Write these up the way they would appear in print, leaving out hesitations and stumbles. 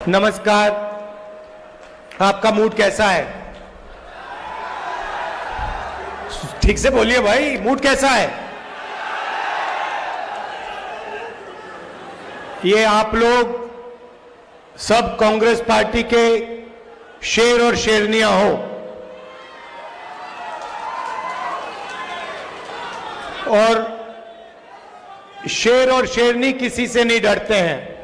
नमस्कार। आपका मूड कैसा है? ठीक से बोलिए भाई, मूड कैसा है? ये आप लोग सब कांग्रेस पार्टी के शेर और शेरनियां हो और शेर और शेरनी किसी से नहीं डरते हैं।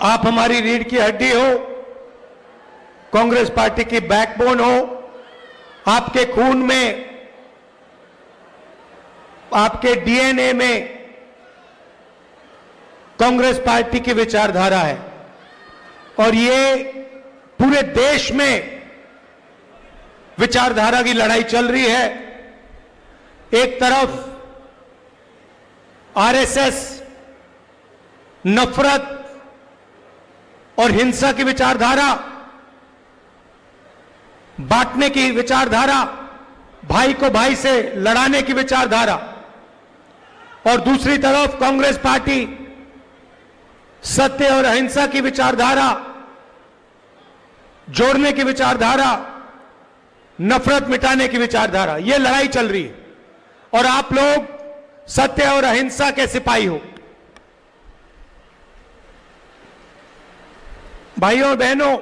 आप हमारी रीढ़ की हड्डी हो, कांग्रेस पार्टी की बैकबोन हो। आपके खून में, आपके डीएनए में कांग्रेस पार्टी की विचारधारा है और ये पूरे देश में विचारधारा की लड़ाई चल रही है। एक तरफ आरएसएस नफरत और हिंसा की विचारधारा, बांटने की विचारधारा, भाई को भाई से लड़ाने की विचारधारा, और दूसरी तरफ कांग्रेस पार्टी सत्य और अहिंसा की विचारधारा, जोड़ने की विचारधारा, नफरत मिटाने की विचारधारा। यह लड़ाई चल रही है और आप लोग सत्य और अहिंसा के सिपाही हो। भाइयों और बहनों,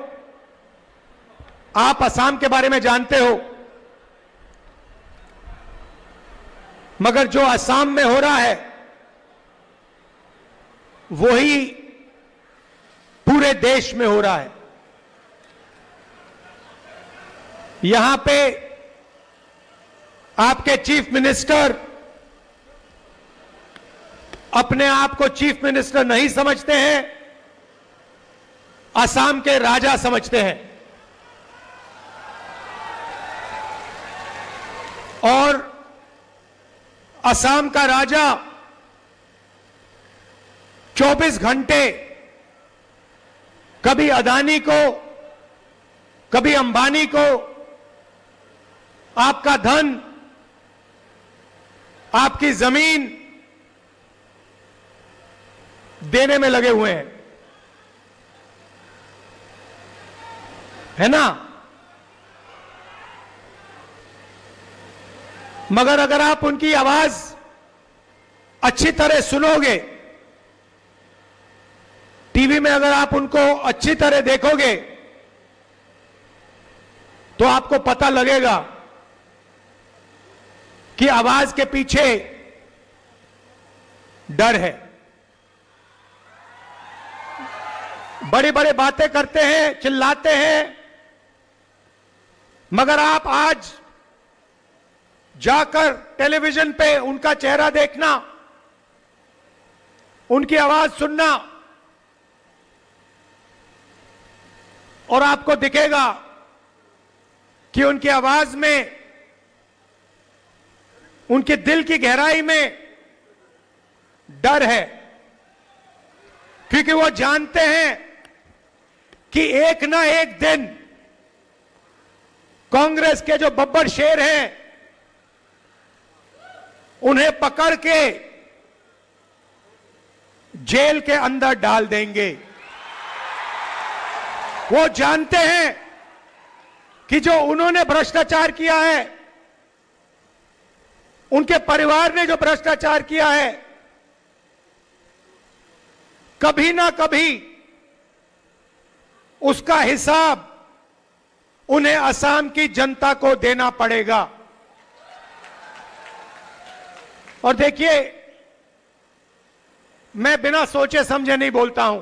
आप असम के बारे में जानते हो, मगर जो असम में हो रहा है वही पूरे देश में हो रहा है। यहां पे आपके चीफ मिनिस्टर अपने आप को चीफ मिनिस्टर नहीं समझते हैं, असम के राजा समझते हैं। और असम का राजा 24 घंटे कभी अदानी को, कभी अंबानी को आपका धन, आपकी जमीन देने में लगे हुए हैं, है ना? मगर अगर आप उनकी आवाज अच्छी तरह सुनोगे, टीवी में अगर आप उनको अच्छी तरह देखोगे, तो आपको पता लगेगा कि आवाज के पीछे डर है। बड़ी बड़ी बातें करते हैं, चिल्लाते हैं, मगर आप आज जाकर टेलीविजन पे उनका चेहरा देखना, उनकी आवाज सुनना, और आपको दिखेगा कि उनकी आवाज में, उनके दिल की गहराई में डर है, क्योंकि वो जानते हैं कि एक ना एक दिन कांग्रेस के जो बब्बर शेर हैं उन्हें पकड़ के जेल के अंदर डाल देंगे। वो जानते हैं कि जो उन्होंने भ्रष्टाचार किया है, उनके परिवार ने जो भ्रष्टाचार किया है, कभी ना कभी उसका हिसाब उन्हें असम की जनता को देना पड़ेगा। और देखिए, मैं बिना सोचे समझे नहीं बोलता हूं,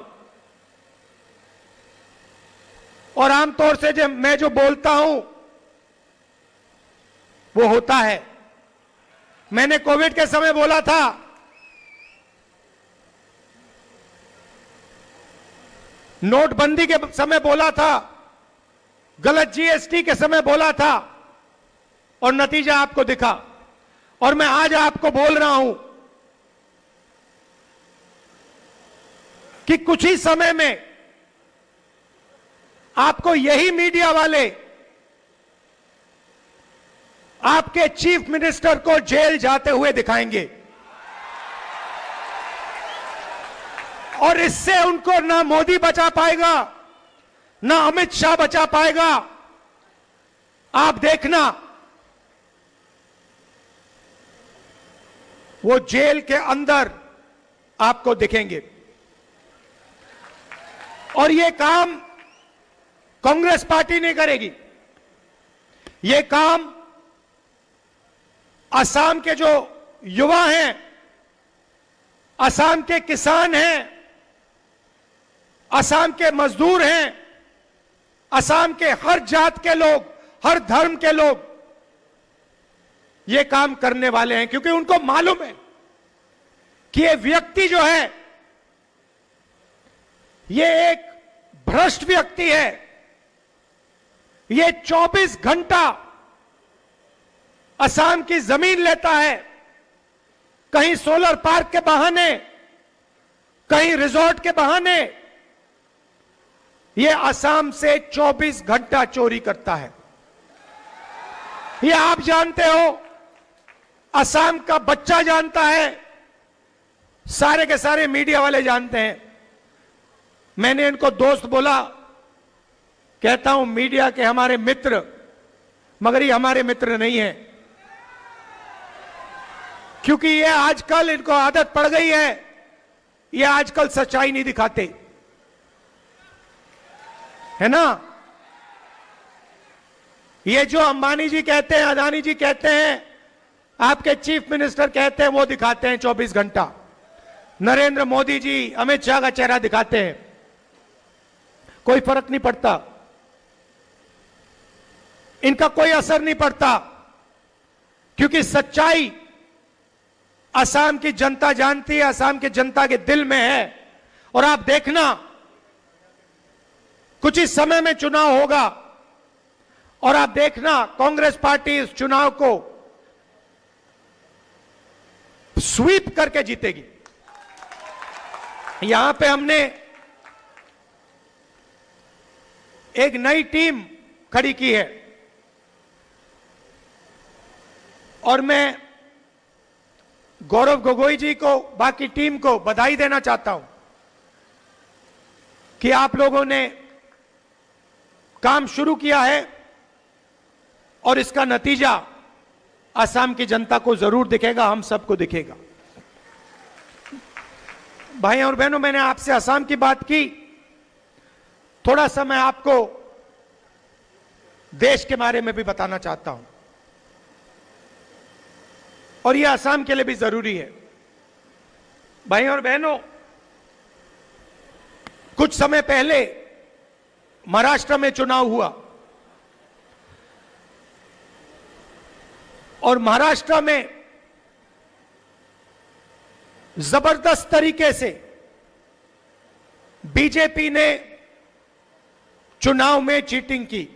और आमतौर से मैं जो बोलता हूं वो होता है। मैंने कोविड के समय बोला था, नोटबंदी के समय बोला था, गलत जीएसटी के समय बोला था, और नतीजा आपको दिखा। और मैं आज आपको बोल रहा हूं कि कुछ ही समय में आपको यही मीडिया वाले आपके चीफ मिनिस्टर को जेल जाते हुए दिखाएंगे। और इससे उनको ना मोदी बचा पाएगा, ना अमित शाह बचा पाएगा। आप देखना, वो जेल के अंदर आपको दिखेंगे। और ये काम कांग्रेस पार्टी नहीं करेगी। ये काम असम के जो युवा हैं, असम के किसान हैं, असम के मजदूर हैं, असम के हर जात के लोग, हर धर्म के लोग ये काम करने वाले हैं, क्योंकि उनको मालूम है कि ये व्यक्ति जो है ये एक भ्रष्ट व्यक्ति है। ये 24 घंटा असम की जमीन लेता है, कहीं सोलर पार्क के बहाने, कहीं रिजॉर्ट के बहाने ये असम से 24 घंटा चोरी करता है। ये आप जानते हो, असम का बच्चा जानता है, सारे के सारे मीडिया वाले जानते हैं। मैंने इनको दोस्त बोला, कहता हूं मीडिया के हमारे मित्र, मगर ये हमारे मित्र नहीं है, क्योंकि ये आजकल इनको आदत पड़ गई है, ये आजकल सच्चाई नहीं दिखाते, है ना। ये जो अंबानी जी कहते हैं, अदानी जी कहते हैं, आपके चीफ मिनिस्टर कहते हैं, वो दिखाते हैं 24 घंटा। नरेंद्र मोदी जी, अमित शाह का चेहरा दिखाते हैं, कोई फर्क नहीं पड़ता, इनका कोई असर नहीं पड़ता, क्योंकि सच्चाई असम की जनता जानती है, असम की जनता के दिल में है। और आप देखना, कुछ ही समय में चुनाव होगा और आप देखना कांग्रेस पार्टी इस चुनाव को स्वीप करके जीतेगी। यहां पे हमने एक नई टीम खड़ी की है और मैं गौरव गोगोई जी को, बाकी टीम को बधाई देना चाहता हूं कि आप लोगों ने काम शुरू किया है और इसका नतीजा असम की जनता को जरूर दिखेगा, हम सबको दिखेगा। भाई और बहनों, मैंने आपसे असम की बात की, थोड़ा सा मैं आपको देश के बारे में भी बताना चाहता हूं और यह असम के लिए भी जरूरी है। भाई और बहनों, कुछ समय पहले महाराष्ट्र में चुनाव हुआ और महाराष्ट्र में जबरदस्त तरीके से बीजेपी ने चुनाव में चीटिंग की।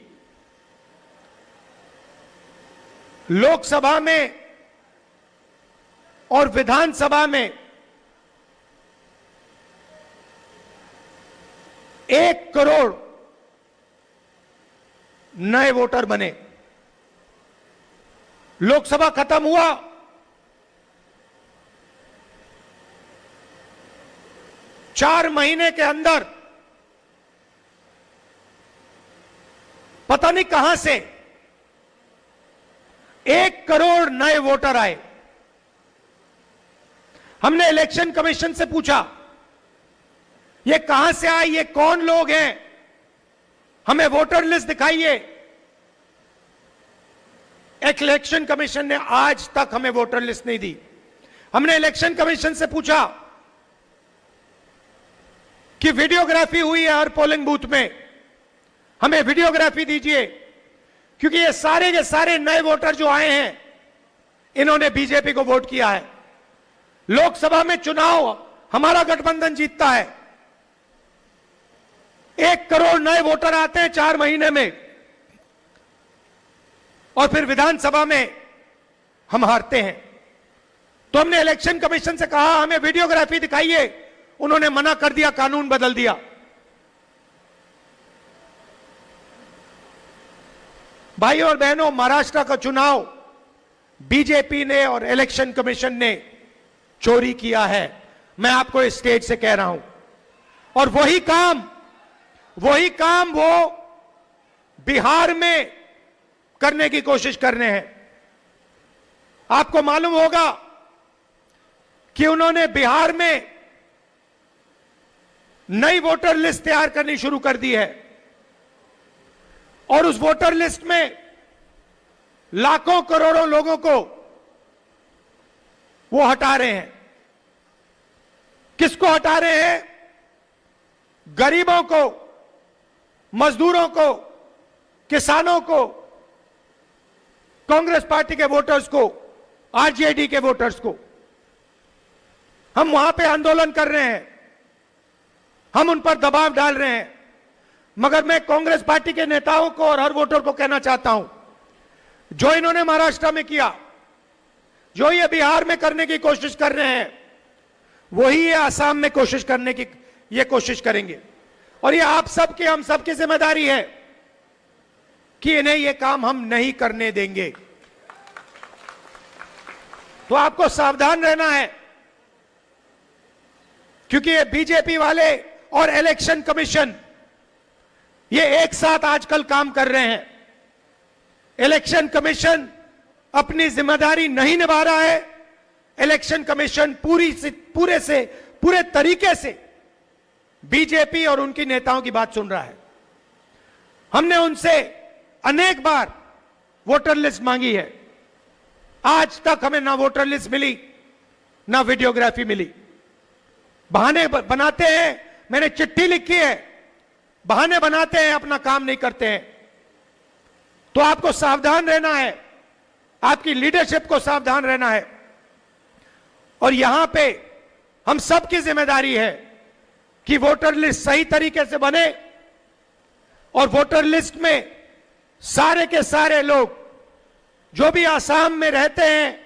लोकसभा में और विधानसभा में 1 करोड़ नए वोटर बने। लोकसभा खत्म हुआ, चार महीने के अंदर पता नहीं कहां से 1 करोड़ नए वोटर आए। हमने इलेक्शन कमीशन से पूछा, ये कहां से आए, ये कौन लोग हैं, हमें वोटर लिस्ट दिखाइए। इलेक्शन कमीशन ने आज तक हमें वोटर लिस्ट नहीं दी। हमने इलेक्शन कमीशन से पूछा कि वीडियोग्राफी हुई है हर पोलिंग बूथ में, हमें वीडियोग्राफी दीजिए, क्योंकि ये सारे के सारे नए वोटर जो आए हैं, इन्होंने बीजेपी को वोट किया है। लोकसभा में चुनाव हमारा गठबंधन जीतता है, 1 करोड़ नए वोटर आते हैं 4 महीने में, और फिर विधानसभा में हम हारते हैं। तो हमने इलेक्शन कमीशन से कहा हमें वीडियोग्राफी दिखाइए, उन्होंने मना कर दिया, कानून बदल दिया। भाइयों और बहनों, महाराष्ट्र का चुनाव बीजेपी ने और इलेक्शन कमीशन ने चोरी किया है। मैं आपको इस स्टेज से कह रहा हूं, और वही काम वो बिहार में करने की कोशिश कर रहे हैं। आपको मालूम होगा कि उन्होंने बिहार में नई वोटर लिस्ट तैयार करनी शुरू कर दी है और उस वोटर लिस्ट में लाखों करोड़ों लोगों को वो हटा रहे हैं। किसको हटा रहे हैं? गरीबों को, मजदूरों को, किसानों को, कांग्रेस पार्टी के वोटर्स को, आरजेडी के वोटर्स को। हम वहां पे आंदोलन कर रहे हैं, हम उन पर दबाव डाल रहे हैं, मगर मैं कांग्रेस पार्टी के नेताओं को और हर वोटर को कहना चाहता हूं, जो इन्होंने महाराष्ट्र में किया, जो ये बिहार में करने की कोशिश कर रहे हैं, वही ये आसाम में कोशिश करने की ये कोशिश करेंगे। और ये आप सबकी, हम सबकी जिम्मेदारी है कि इन्हें ये काम हम नहीं करने देंगे। तो आपको सावधान रहना है, क्योंकि ये बीजेपी वाले और इलेक्शन कमीशन ये एक साथ आजकल काम कर रहे हैं। इलेक्शन कमीशन अपनी जिम्मेदारी नहीं निभा रहा है। इलेक्शन कमीशन पूरे तरीके से बीजेपी और उनकी नेताओं की बात सुन रहा है। हमने उनसे अनेक बार वोटर लिस्ट मांगी है, आज तक हमें ना वोटर लिस्ट मिली, ना वीडियोग्राफी मिली। बहाने बनाते हैं, मैंने चिट्ठी लिखी है, बहाने बनाते हैं, अपना काम नहीं करते हैं। तो आपको सावधान रहना है, आपकी लीडरशिप को सावधान रहना है। और यहां पे हम सबकी जिम्मेदारी है कि वोटर लिस्ट सही तरीके से बने और वोटर लिस्ट में सारे के सारे लोग जो भी आसाम में रहते हैं,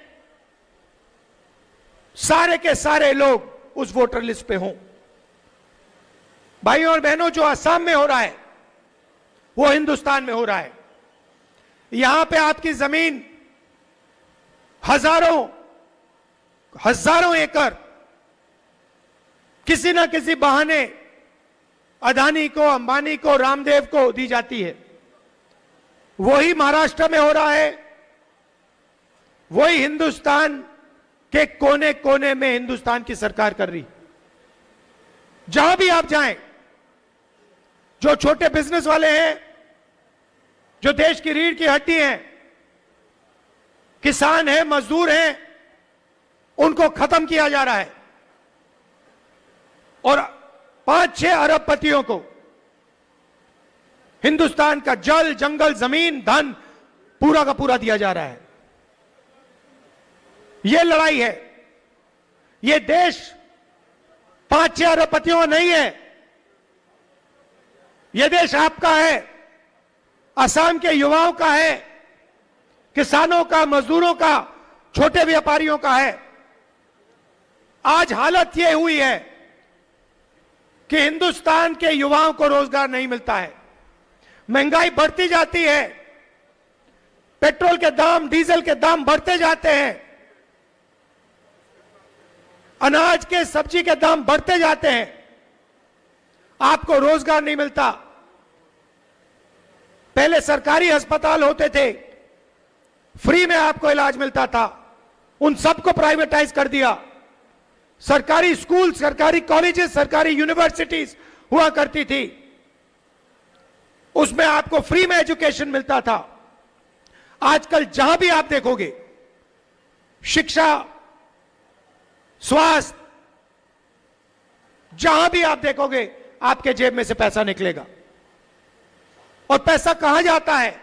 सारे के सारे लोग उस वोटर लिस्ट पे हों। भाइयों और बहनों, जो आसाम में हो रहा है वो हिंदुस्तान में हो रहा है। यहां पे आपकी जमीन हजारों एकड़ किसी ना किसी बहाने अदानी को, अंबानी को, रामदेव को दी जाती है। वही महाराष्ट्र में हो रहा है, वही हिंदुस्तान के कोने कोने में हिंदुस्तान की सरकार कर रही। जहां भी आप जाएं, जो छोटे बिजनेस वाले हैं, जो देश की रीढ़ की हड्डी हैं, किसान हैं, मजदूर हैं, उनको खत्म किया जा रहा है और 5-6 अरबपतियों को हिंदुस्तान का जल, जंगल, जमीन, धन पूरा का पूरा दिया जा रहा है। यह लड़ाई है। यह देश 5-6 अरबपतियों का नहीं है, यह देश आपका है, असम के युवाओं का है, किसानों का, मजदूरों का, छोटे व्यापारियों का है। आज हालत यह हुई है कि हिंदुस्तान के युवाओं को रोजगार नहीं मिलता है, महंगाई बढ़ती जाती है, पेट्रोल के दाम, डीजल के दाम बढ़ते जाते हैं, अनाज के, सब्जी के दाम बढ़ते जाते हैं, आपको रोजगार नहीं मिलता। पहले सरकारी अस्पताल होते थे, फ्री में आपको इलाज मिलता था, उन सबको प्राइवेटाइज कर दिया। सरकारी स्कूल, सरकारी कॉलेजेस, सरकारी यूनिवर्सिटीज हुआ करती थी, उसमें आपको फ्री में एजुकेशन मिलता था। आजकल जहां भी आप देखोगे, शिक्षा, स्वास्थ्य, जहां भी आप देखोगे, आपके जेब में से पैसा निकलेगा। और पैसा कहां जाता है?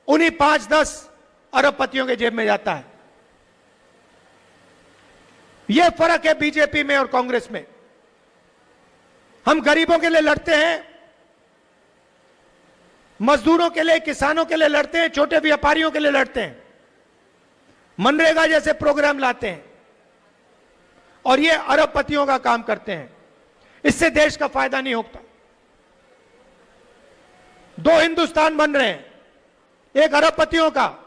उन्हीं 5-10 अरबपतियों के जेब में जाता है। यह फर्क है बीजेपी में और कांग्रेस में। हम गरीबों के लिए लड़ते हैं, मजदूरों के लिए, किसानों के लिए लड़ते हैं, छोटे व्यापारियों के लिए लड़ते हैं, मनरेगा जैसे प्रोग्राम लाते हैं, और ये अरबपतियों का काम करते हैं। इससे देश का फायदा नहीं होता। 2 हिंदुस्तान बन रहे हैं, एक अरबपतियों का,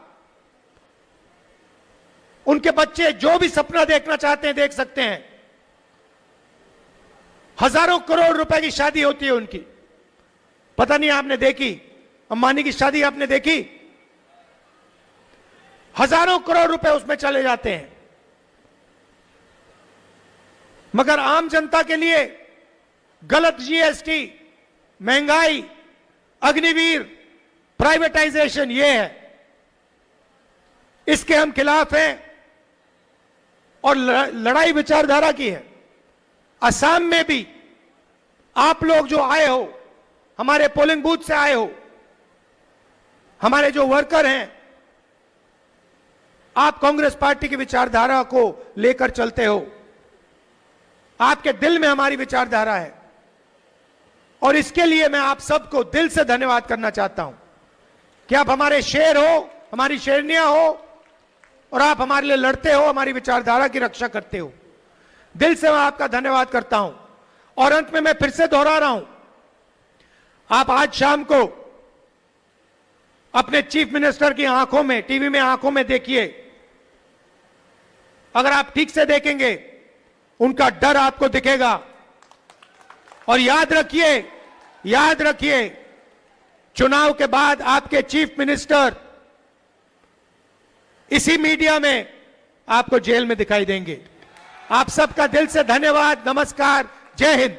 उनके बच्चे जो भी सपना देखना चाहते हैं देख सकते हैं, हजारों करोड़ रुपए की शादी होती है उनकी। पता नहीं आपने देखी, अंबानी की शादी आपने देखी? हजारों करोड़ रुपए उसमें चले जाते हैं। मगर आम जनता के लिए गलत जीएसटी, महंगाई, अग्निवीर, प्राइवेटाइजेशन, ये है, इसके हम खिलाफ हैं और लड़ाई विचारधारा की है। असम में भी आप लोग जो आए हो, हमारे पोलिंग बूथ से आए हो, हमारे जो वर्कर हैं, आप कांग्रेस पार्टी की विचारधारा को लेकर चलते हो। आपके दिल में हमारी विचारधारा है और इसके लिए मैं आप सबको दिल से धन्यवाद करना चाहता हूं कि आप हमारे शेर हो, हमारी शेरनियां हो और आप हमारे लिए लड़ते हो, हमारी विचारधारा की रक्षा करते हो। दिल से मैं आपका धन्यवाद करता हूं। और अंत में मैं फिर से दोहरा रहा हूं, आप आज शाम को अपने चीफ मिनिस्टर की आंखों में, टीवी में आंखों में देखिए। अगर आप ठीक से देखेंगे, उनका डर आपको दिखेगा। और याद रखिए, चुनाव के बाद आपके चीफ मिनिस्टर इसी मीडिया में आपको जेल में दिखाई देंगे। आप सबका दिल से धन्यवाद। नमस्कार। जय हिंद।